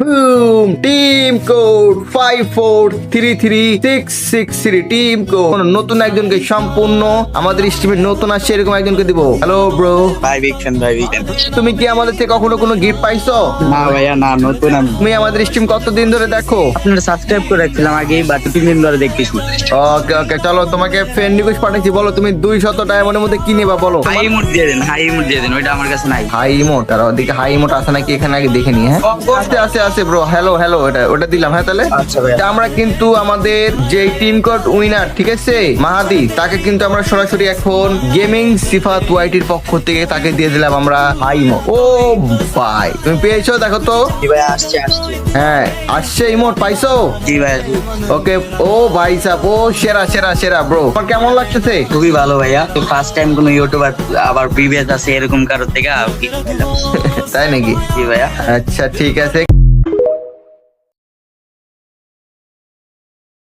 Broom, team code 543366 team code. নতুন একজনকে সম্পূর্ণ আমাদের স্ট্রিমে নতুন আসছে এরকম একজনকে দিব। হ্যালো ব্রো, ভাই বিগ ফ্যান ভাই বিগ ফ্যান। তুমি কি আমাদের থেকে কখনো কোনো গিফট পাইছো? না ভাইয়া না, নতুন আমি। তুমি আমাদের স্ট্রিম কতদিন ধরে দেখো? আপনারা সাবস্ক্রাইব করে রাখছিলাম আগে, বাট 3 দিন ধরে দেখতেছি। ওকে ওকে, চলো তোমাকে ফ্রেন্ড রিকোয়েস্ট পাঠাচ্ছি। বলো তুমি 200 ডায়মন্ডের মধ্যে কি নেবা বলো। হাই ইমোট দিয়ে দেন, হাই ইমোট দিয়ে দেন, ওইটা আমার কাছে নাই। হাই ইমোট, আর ওদিকে হাই ইমোট আছে নাকি এখানে আগে দেখে নি। হ্যাঁ আছে ব্রো। হ্যালো হ্যালো, ওটা দিলাম। হ্যাঁ তাহলে আচ্ছা ভাইয়া। তা আমরা কিন্তু আমাদের যে টিম কোড উইনার, ঠিক আছে, মাহাদি, তাকে কিন্তু আমরা সরাসরি এখন গেমিং সিফাত ওয়াইটির পক্ষ থেকে তাকে দিয়ে দিলাম আমরা হাই ইমোট। ও ভাই, তুমি পেয়েছো? দেখো তো। জি ভাই, আসছে আসছে। হ্যাঁ আসছে, ইমোট পাইছো? জি ভাই জি। ওকে, ও ভাই সাহেব, ও সেরা সেরা সেরা ব্রো। তোমার কেমন লাগতেছে? খুবই ভালো ভাইয়া, তো ফার্স্ট টাইম কোনো ইউটিউবার আবার প্রিভিয়াস আছে এরকম কারোর থেকে gift পেলাম। তাই নাকি? জি ভাইয়া। আচ্ছা ঠিক আছে।